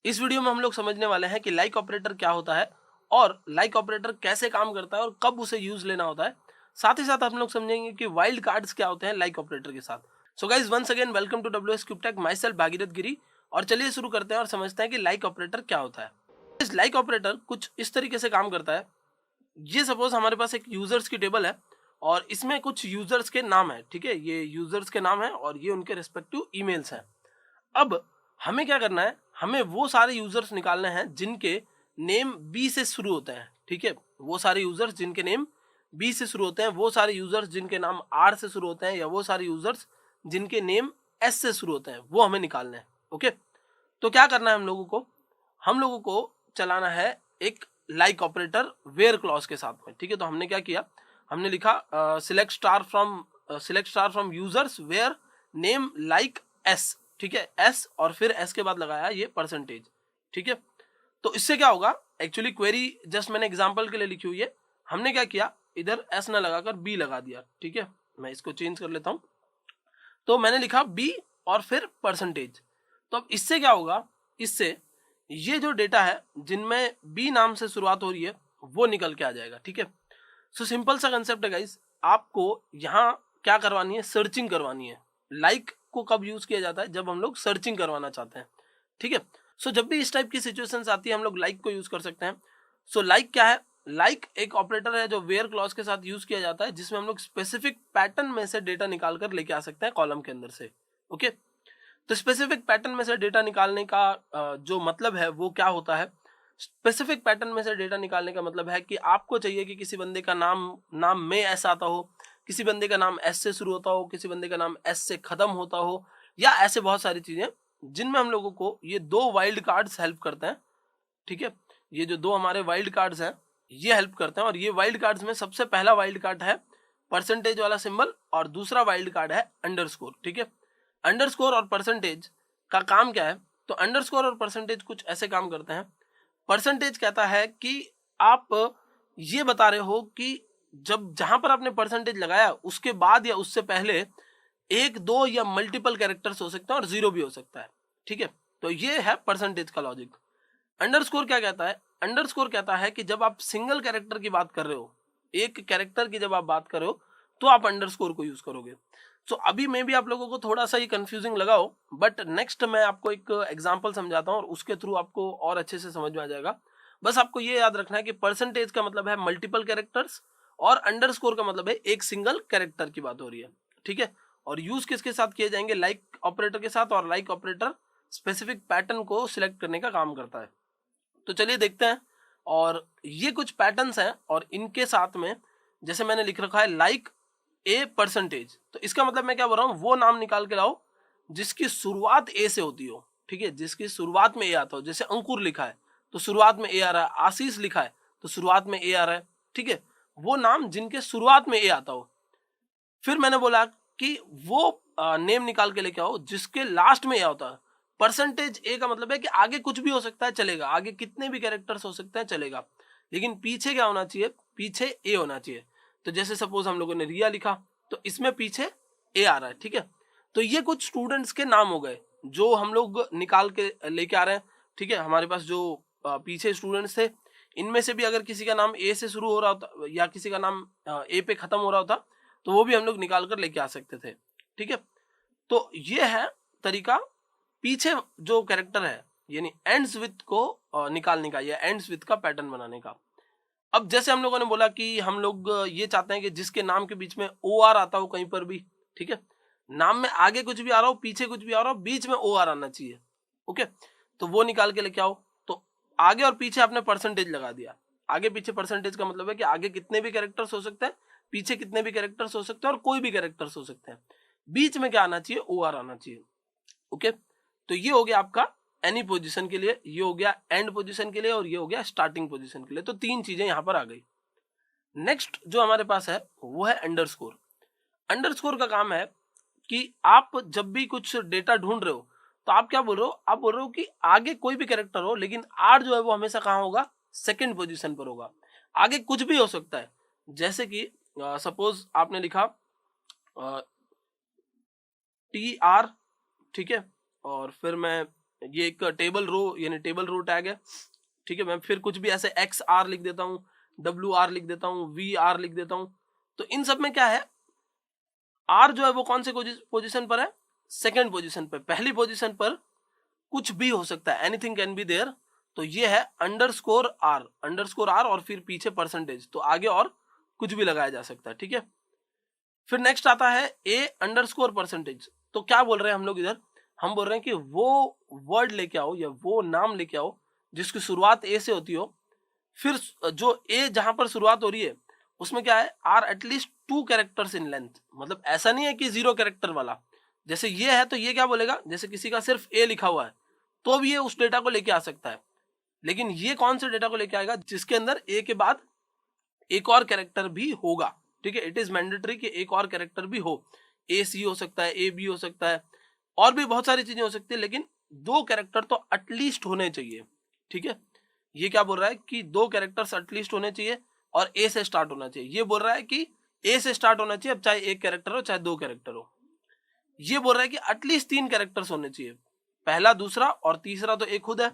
इस वीडियो में हम लोग समझने वाले हैं कि लाइक ऑपरेटर क्या होता है और लाइक ऑपरेटर कैसे काम करता है और कब उसे यूज लेना होता है। साथ ही साथ हम लोग समझेंगे कि वाइल्ड कार्ड्स क्या होते हैं लाइक ऑपरेटर के साथ। So guys once again welcome to WS Cubetech, my self गिरी। और चलिए शुरू करते हैं और समझते हैं कि लाइक ऑपरेटर क्या होता है। इस लाइक ऑपरेटर कुछ इस तरीके से काम करता है। ये सपोज हमारे पास एक यूजर्स की टेबल है और इसमें कुछ यूजर्स के नाम है। ठीक है, ये यूजर्स के नाम है और ये उनके रिस्पेक्टिव ईमेल्स हैं। अब हमें क्या करना है, हमें वो सारे यूजर्स निकालने हैं जिनके नेम बी से शुरू होते हैं। ठीक है, वो सारे यूजर्स जिनके नेम बी से शुरू होते हैं, वो सारे यूजर्स जिनके नाम आर से शुरू होते हैं, या वो सारे यूजर्स जिनके नेम एस से शुरू होते हैं, वो हमें निकालने हैं। ओके, तो क्या करना है हम लोगों को चलाना है एक लाइक ऑपरेटर वेयर क्लॉज के साथ में। ठीक है, तो हमने क्या किया, हमने लिखा select star from users where name like S. ठीक है, एस और फिर एस के बाद लगाया ये परसेंटेज। ठीक है, तो इससे क्या होगा, एक्चुअली क्वेरी जस्ट मैंने एग्जांपल के लिए लिखी हुई है। हमने क्या किया, इधर एस ना लगाकर बी लगा दिया। ठीक है, मैं इसको चेंज कर लेता हूं। तो मैंने लिखा बी और फिर परसेंटेज। तो अब इससे क्या होगा, इससे ये जो डेटा है जिनमें बी नाम से शुरुआत हो रही है वो निकल के आ जाएगा। ठीक है, सो सिंपल सा कंसेप्ट है गाइस। आपको यहाँ क्या करवानी है, सर्चिंग करवानी है। लाइक को कब यूज किया जाता है, जब हम लोग सर्चिंग करवाना चाहते हैं। ठीक है, सो जब भी इस टाइप की सिचुएशंस आती है हम लोग लाइक को यूज कर सकते हैं। सो लाइक क्या है, लाइक एक ऑपरेटर है जो वेयर क्लॉज के साथ यूज किया जाता है, जिसमें हम लोग स्पेसिफिक पैटर्न में से डेटा निकाल कर लेके आ सकते हैं कॉलम के अंदर से। ओके, तो स्पेसिफिक पैटर्न में से डेटा निकालने का जो मतलब है वो क्या होता है। स्पेसिफिक पैटर्न में से डेटा निकालने का मतलब है कि आपको चाहिए कि किसी बंदे का नाम में ऐसा आता हो, किसी बंदे का नाम एस से शुरू होता हो, किसी बंदे का नाम एस से खत्म होता हो, या ऐसे बहुत सारी चीजें जिनमें हम लोगों को ये दो वाइल्ड कार्ड्स हेल्प करते हैं। ठीक है, ये जो दो हमारे वाइल्ड कार्ड्स हैं ये हेल्प करते हैं, और ये वाइल्ड कार्ड्स में सबसे पहला वाइल्ड कार्ड है परसेंटेज वाला सिंबल और दूसरा वाइल्ड कार्ड है अंडरस्कोर। ठीक है, अंडरस्कोर और परसेंटेज का काम क्या है, तो अंडरस्कोर और परसेंटेज कुछ ऐसे काम करते हैं। परसेंटेज कहता है कि आप ये बता रहे हो कि जब जहां पर आपने परसेंटेज लगाया उसके बाद या उससे पहले एक, दो या मल्टीपल कैरेक्टर्स हो सकते हैं और जीरो भी हो सकता है। ठीक है, तो ये है परसेंटेज का लॉजिक। अंडरस्कोर क्या कहता है, अंडरस्कोर कहता है कि जब आप सिंगल कैरेक्टर की बात कर रहे हो, एक कैरेक्टर की जब आप बात कर रहे हो, तो आप अंडरस्कोर को यूज करोगे। सो अभी में भी आप लोगों को थोड़ा सा ये कंफ्यूजिंग लगा हो, बट नेक्स्ट मैं आपको एक एग्जांपल समझाता हूँ और उसके थ्रू आपको और अच्छे से समझ में आ जाएगा। बस आपको ये याद रखना है कि परसेंटेज का मतलब है मल्टीपल कैरेक्टर्स और अंडरस्कोर का मतलब है एक सिंगल कैरेक्टर की बात हो रही है। ठीक है, और यूज किसके साथ किए जाएंगे, लाइक ऑपरेटर के साथ, और लाइक ऑपरेटर स्पेसिफिक पैटर्न को सिलेक्ट करने का काम करता है। तो चलिए देखते हैं। और ये कुछ पैटर्न्स हैं और इनके साथ में जैसे मैंने लिख रखा है लाइक ए परसेंटेज, तो इसका मतलब मैं क्या बोल रहा हूँ, वो नाम निकाल के लाओ जिसकी शुरुआत ए से होती हो। ठीक है, जिसकी शुरुआत में ए आता हो। जैसे अंकुर लिखा है तो शुरुआत में ए आ रहा है, आशीष लिखा है तो शुरुआत में ए आ रहा है। ठीक है, वो नाम जिनके शुरुआत में ए आता हो। फिर मैंने बोला कि वो नेम निकाल के लेके आओ जिसके लास्ट में ए होता है। परसेंटेज ए का मतलब है कि आगे कुछ भी हो सकता है, चलेगा, आगे कितने भी कैरेक्टर्स हो सकते हैं, चलेगा, लेकिन पीछे क्या होना चाहिए, पीछे ए होना चाहिए। तो जैसे सपोज हम लोगों ने रिया लिखा तो इसमें पीछे ए आ रहा है। ठीक है, तो ये कुछ स्टूडेंट्स के नाम हो गए जो हम लोग निकाल के लेके आ रहे हैं। ठीक है, हमारे पास जो पीछे स्टूडेंट्स थे, इनमें से भी अगर किसी का नाम ए से शुरू हो रहा होता या किसी का नाम ए पे खत्म हो रहा होता, तो वो भी हम लोग निकाल कर लेके आ सकते थे। ठीक है, तो ये है तरीका पीछे जो कैरेक्टर है यानी एंड्स विथ को निकालने का या एंड्स विथ का पैटर्न बनाने का। अब जैसे हम लोगों ने बोला कि हम लोग ये चाहते हैं कि जिसके नाम के बीच में ओ आर आता हो कहीं पर भी। ठीक है, नाम में आगे कुछ भी आ रहा हो, पीछे कुछ भी आ रहा हो, बीच में ओ आर आना चाहिए। ओके, तो वो निकाल के लेके आओ। तो आगे और पीछे आपने परसेंटेज लगा दिया। आगे पीछे परसेंटेज का मतलब है कि आगे कितने भी कैरेक्टर्स हो सकते हैं, पीछे कितने भी कैरेक्टर्स हो सकते हैं और कोई भी कैरेक्टर्स हो सकते हैं। बीच में क्या आना चाहिए, ओ आर आना चाहिए। ओके, तो ये हो गया आपका एनी पोजीशन के लिए, ये हो गया एंड पोजीशन के लिए, और ये हो गया स्टार्टिंग पोजीशन के लिए। तो तीन चीजें यहां पर आ गई। नेक्स्ट जो हमारे पास है वो है अंडरस्कोर। अंडरस्कोर का काम है कि आप जब भी कुछ डेटा ढूंढ रहे हो तो आप क्या बोल रहे हो, आप बोल रहे हो कि आगे कोई भी कैरेक्टर हो लेकिन आर जो है वो हमेशा कहाँ होगा, सेकंड पोजीशन पर होगा। आगे कुछ भी हो सकता है, जैसे कि सपोज आपने लिखा टी आर। ठीक है, और फिर मैं ये एक टेबल रो यानी टेबल रो टैग है, ठीक है। मैं फिर कुछ भी ऐसे XR लिख देता हूँ, WR लिख देता हूँ, VR लिख देता हूँ। तो इन सब में क्या है, R जो है वो कौन से पोजीशन पर है, सेकंड पोजीशन पर। पहली पोजीशन पर कुछ भी हो सकता है, एनीथिंग कैन बी देयर। तो ये है _R और फिर पीछे परसेंटेज, तो आगे और कुछ भी लगाया जा सकता है, ठीक है। फिर नेक्स्ट आता है A_परसेंटेज। तो क्या बोल रहे हैं हम लोग इधर, हम बोल रहे हैं कि वो वर्ड लेके आओ या वो नाम लेके आओ जिसकी शुरुआत A से होती हो, फिर जो A जहां पर शुरुआत हो रही है उसमें क्या है, are at least 2 characters in length. मतलब ऐसा नहीं है कि 0 कैरेक्टर वाला, जैसे ये है तो ये क्या बोलेगा, जैसे किसी का सिर्फ A लिखा हुआ है तो भी ये उस डेटा को लेके आ सकता है। लेकिन ये कौन से डेटा को लेके आएगा, जिसके अंदर A के बाद एक और कैरेक्टर भी होगा, ठीक है। इट इज मैंडेटरी कि एक और कैरेक्टर भी हो, AC हो सकता है, AB हो सकता है, और भी बहुत सारी चीजें हो सकती है, लेकिन 2 कैरेक्टर तो एटलीस्ट होने चाहिए, ठीक है। ये क्या बोल रहा है कि 2 कैरेक्टर्स एटलीस्ट होने चाहिए और A से स्टार्ट होना चाहिए। ये बोल रहा है कि A से स्टार्ट होना चाहिए, अब चाहे 1 कैरेक्टर हो चाहे 2 कैरेक्टर हो। ये बोल रहा है कि एटलीस्ट 3 कैरेक्टर्स होने चाहिए, पहला, दूसरा और तीसरा तो A खुद है,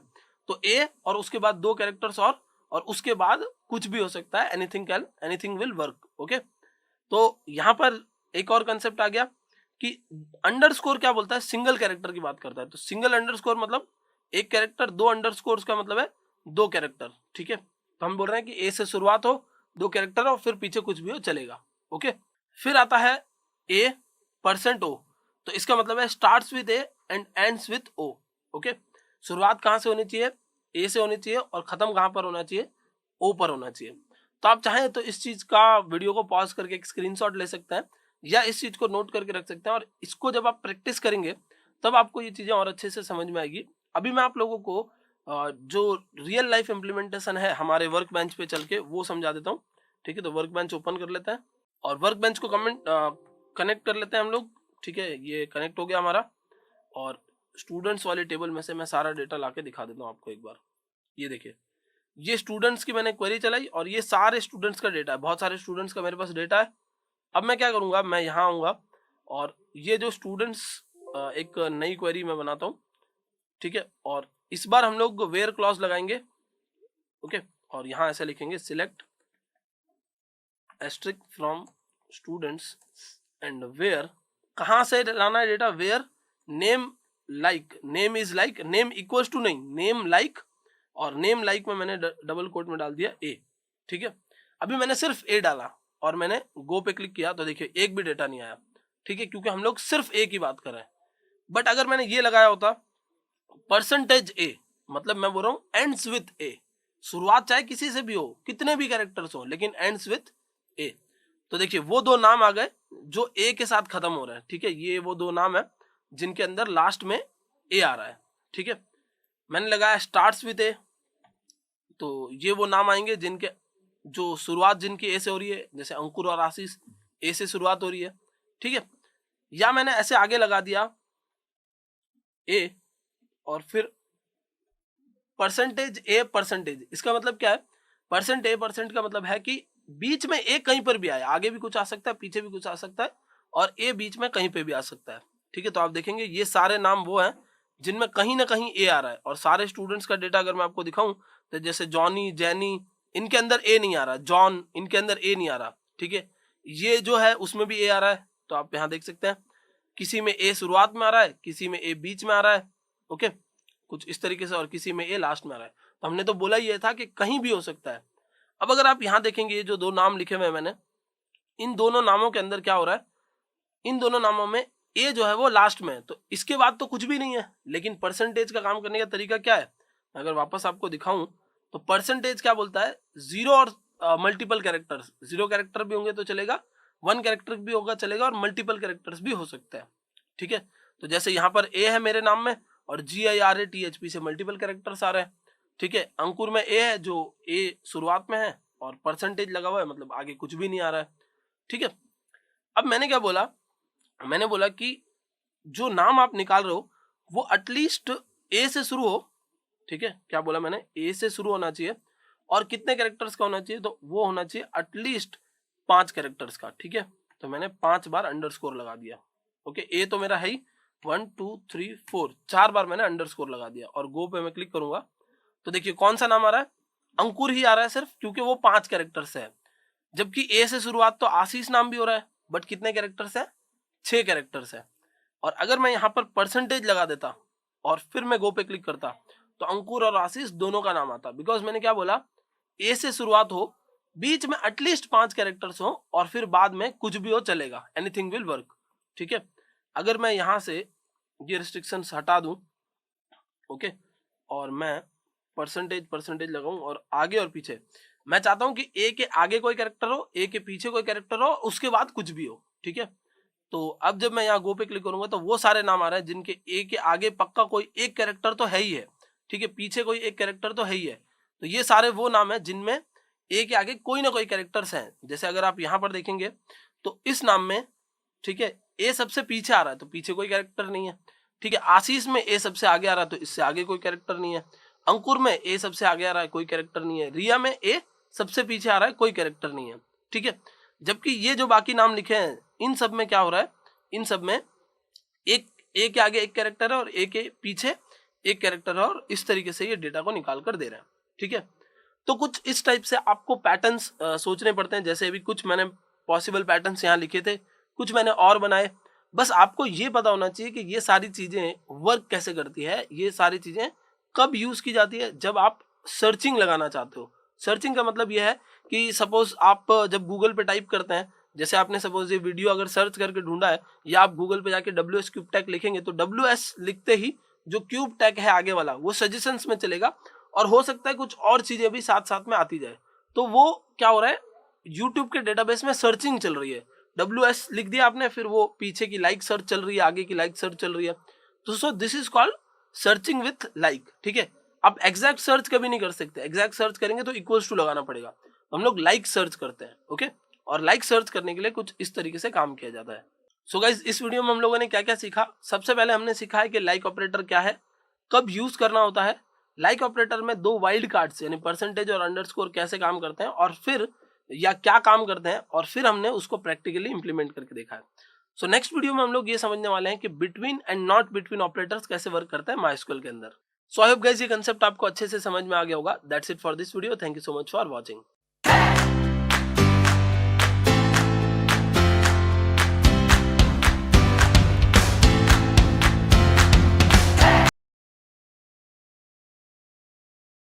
तो A और उसके बाद 2 कैरेक्टर्स और उसके बाद कुछ भी हो सकता है, एनीथिंग विल वर्क, ओके। तो यहां पर एक और कंसेप्ट आ गया कि अंडरस्कोर क्या बोलता है, सिंगल कैरेक्टर की बात करता है। तो सिंगल अंडरस्कोर मतलब एक कैरेक्टर, 2 अंडरस्कोर्स का मतलब है 2 कैरेक्टर, ठीक है। तो हम बोल रहे हैं कि A से शुरुआत हो, 2 कैरेक्टर और फिर पीछे कुछ भी हो चलेगा, ओके। फिर आता है A%O। तो इसका मतलब है starts with A and ends with O, okay. शुरुआत कहां से होनी चाहिए, A से होनी चाहिए, और खत्म कहां पर होना चाहिए, O पर होना चाहिए। तो आप चाहें तो इस चीज का वीडियो को पॉज करके एक स्क्रीनशॉट ले सकते हैं या इस चीज को नोट करके रख सकते हैं, और इसको जब आप प्रैक्टिस करेंगे तब आपको ये चीजें और अच्छे से समझ में आएगी। अभी मैं आप लोगों को जो रियल लाइफ इम्प्लीमेंटेशन है हमारे वर्क बेंच पे चल के वो समझा देता हूँ, ठीक है। तो वर्क बेंच ओपन कर लेते हैं और वर्क बेंच को कनेक्ट कर लेते हैं हम लोग, ठीक है। ये कनेक्ट हो गया हमारा, और स्टूडेंट्स वाले टेबल में से मैं सारा डेटा लाके दिखा देता हूँ आपको एक बार। ये देखिए, ये स्टूडेंट्स की मैंने क्वेरी चलाई और ये सारे स्टूडेंट्स का डेटा है, बहुत सारे स्टूडेंट्स का मेरे पास डेटा है। अब मैं क्या करूंगा, मैं यहाँ आऊंगा और ये जो स्टूडेंट्स, एक नई क्वेरी मैं बनाता हूँ, ठीक है। और इस बार हम लोग वेयर क्लॉज लगाएंगे, ओके। और यहाँ ऐसे लिखेंगे select asterisk from students and where, कहाँ से लाना है data, where name like, name is like, name equals to नहीं, नेम लाइक, और नेम लाइक में मैंने डबल कोट में डाल दिया A, ठीक है। अभी मैंने सिर्फ A डाला और मैंने गो पे क्लिक किया तो देखिए एक भी डेटा नहीं आया, ठीक है, क्योंकि हम लोग सिर्फ A की बात कर रहे हैं। बट अगर मैंने ये लगाया होता %A, मतलब मैं बोल रहा हूँ एंड्स विथ A, शुरुआत चाहे किसी से भी हो, कितने भी कैरेक्टर्स हो, लेकिन एंड्स विथ A, तो देखिए वो 2 नाम आ गए जो A के साथ खत्म हो रहे हैं, ठीक है। ये वो 2 नाम है जिनके अंदर लास्ट में A आ रहा है, ठीक है। मैंने लगाया स्टार्ट्स विथ A, तो ये वो नाम आएंगे जिनके जो शुरुआत जिनकी A से हो रही है, जैसे अंकुर और आशीष, A से शुरुआत हो रही है, ठीक है। या मैंने ऐसे आगे लगा दिया A और फिर %A%, इसका मतलब क्या है, %A% का मतलब है कि बीच में A कहीं पर भी आए, आगे भी कुछ आ सकता है, पीछे भी कुछ आ सकता है, और A बीच में कहीं पे भी आ सकता है, ठीक है। तो आप देखेंगे ये सारे नाम वो हैं जिनमें कहीं ना कहीं A आ रहा है, और सारे स्टूडेंट्स का डेटा अगर मैं आपको दिखाऊं तो जैसे जॉनी, जैनी, इनके अंदर A नहीं आ रहा, जॉन, इनके अंदर A नहीं आ रहा, ठीक है। ये जो है उसमें भी A आ रहा है, तो आप यहाँ देख सकते हैं किसी में A शुरुआत में आ रहा है, किसी में A बीच में आ रहा है, ओके, कुछ इस तरीके से, और किसी में A लास्ट में आ रहा है। तो हमने तो बोला ये था कि कहीं भी हो सकता है। अब अगर आप यहाँ देखेंगे ये जो 2 नाम लिखे हुए हैं मैंने, इन दोनों नामों के अंदर क्या हो रहा है, इन दोनों नामों में A जो है वो लास्ट में है, तो इसके बाद तो कुछ भी नहीं है। लेकिन परसेंटेज का काम करने का तरीका क्या है, अगर वापस आपको दिखाऊं तो परसेंटेज क्या बोलता है, 0 और मल्टीपल कैरेक्टर्स, 0 कैरेक्टर भी होंगे तो चलेगा, 1 कैरेक्टर भी होगा चलेगा, और मल्टीपल कैरेक्टर्स भी हो सकता है, ठीक है। तो जैसे यहाँ पर A है मेरे नाम में और GIRATHP से मल्टीपल कैरेक्टर्स आ रहे हैं, ठीक है। अंकुर में A है जो A शुरुआत में है और परसेंटेज लगा हुआ है, मतलब आगे कुछ भी नहीं आ रहा है, ठीक है। अब मैंने क्या बोला, मैंने बोला कि जो नाम आप निकाल रहे हो वो एटलीस्ट A से शुरू हो, ठीक है। क्या बोला मैंने, A से शुरू होना चाहिए, और कितने कैरेक्टर्स का होना चाहिए, तो वो होना चाहिए एटलीस्ट 5 कैरेक्टर्स का, ठीक है। तो मैंने 5 बार अंडरस्कोर लगा दिया, ओके। A तो मेरा है ही, 1 2 3 4 4 बार मैंने अंडरस्कोर लगा दिया और गो पे मैं क्लिक करूंगा तो देखिए कौन सा नाम आ रहा है, अंकुर ही आ रहा है सिर्फ, क्योंकि वो 5 कैरेक्टर्स है। जबकि ए से शुरुआत तो आशीष नाम भी हो रहा है, बट कितने कैरेक्टर्स है, 6 कैरेक्टर्स है। और अगर मैं यहाँ पर परसेंटेज लगा देता और फिर मैं गो पे क्लिक करता तो अंकुर और आशीष दोनों का नाम आता, बिकॉज मैंने क्या बोला, ए से शुरुआत हो, बीच में एटलीस्ट 5 कैरेक्टर्स हो और फिर बाद में कुछ भी हो चलेगा, एनीथिंग विल वर्क। ठीक है, अगर मैं यहाँ से ये रिस्ट्रिक्शंस हटा दूं, ओके, और मैं परसेंटेज लगाऊं और आगे और पीछे, मैं चाहता हूं कि ए के आगे कोई कैरेक्टर हो, ए के पीछे कोई कैरेक्टर हो, उसके बाद कुछ भी हो। ठीक है, तो अब जब मैं यहाँ गो पे क्लिक करूंगा तो वो सारे नाम आ रहे हैं जिनके ए के आगे पक्का कोई एक कैरेक्टर तो है ही है। ठीक है, पीछे कोई एक कैरेक्टर तो है ही है। तो ये सारे वो नाम है जिनमें ए के आगे कोई ना कोई कैरेक्टर्स हैं। जैसे अगर आप यहाँ पर देखेंगे तो इस नाम में, ठीक है, ए सबसे पीछे आ रहा है तो पीछे कोई कैरेक्टर नहीं है। ठीक है, आशीष में ए सबसे आगे आ रहा है तो इससे आगे कोई कैरेक्टर नहीं है। अंकुर में ए सबसे आगे आ रहा है, कोई कैरेक्टर नहीं है। रिया में ए सबसे पीछे आ रहा है, कोई कैरेक्टर नहीं है। ठीक है, जबकि ये जो बाकी नाम लिखे हैं इन सब में क्या हो रहा है, इन सब में एक ए के आगे एक कैरेक्टर है और ए के पीछे एक कैरेक्टर है और इस तरीके से ये डेटा को निकाल कर दे रहे हैं। ठीक है, तो कुछ इस टाइप से आपको पैटर्न्स सोचने पड़ते हैं। जैसे अभी कुछ मैंने पॉसिबल पैटर्न्स यहाँ लिखे थे, कुछ मैंने और बनाए। बस आपको ये पता होना चाहिए कि ये सारी चीजें वर्क कैसे करती है, ये सारी चीजें कब यूज की जाती है, जब आप सर्चिंग लगाना चाहते हो। सर्चिंग का मतलब यह है कि सपोज आप जब गूगल पे टाइप करते हैं, जैसे आपने सपोज ये वीडियो अगर सर्च करके ढूंढा है या आप गूगल पे जाके WS क्यूब टैग लिखेंगे तो WS लिखते ही जो क्यूब टैग है आगे वाला वो सजेशंस में चलेगा और हो सकता है कुछ और चीजें भी साथ साथ में आती जाए। तो वो क्या हो रहा है, यूट्यूब के डेटाबेस में सर्चिंग चल रही है। WS लिख दिया आपने, फिर वो पीछे की लाइक सर्च चल रही है, आगे की लाइक सर्च चल रही है। तो so this is called searching with like. ठीक है, आप एग्जैक्ट सर्च कभी नहीं कर सकते, एग्जैक्ट सर्च करेंगे तो इक्वल्स टू लगाना पड़ेगा। हम लोग लाइक सर्च करते हैं। ओके, और लाइक सर्च करने के लिए कुछ इस तरीके से काम किया जाता है। सो गाइज, इस वीडियो में हम लोगों ने क्या क्या सीखा। सबसे पहले हमने सीखा है कि लाइक ऑपरेटर क्या है, कब यूज करना होता है, लाइक ऑपरेटर में 2 वाइल्ड कार्ड्स यानी परसेंटेज और अंडरस्कोर कैसे काम करते हैं और फिर या क्या काम करते हैं, और फिर हमने उसको प्रैक्टिकली इंप्लीमेंट करके देखा है। सो नेक्स्ट वीडियो में हम लोग ये समझने वाले हैं कि between and not between operators कैसे वर्क करता है MySQL के अंदर। सो आई होप गाइस ये कंसेप्ट आपको अच्छे से समझ में आ गया होगा। That's it for this video, thank you so much for watching.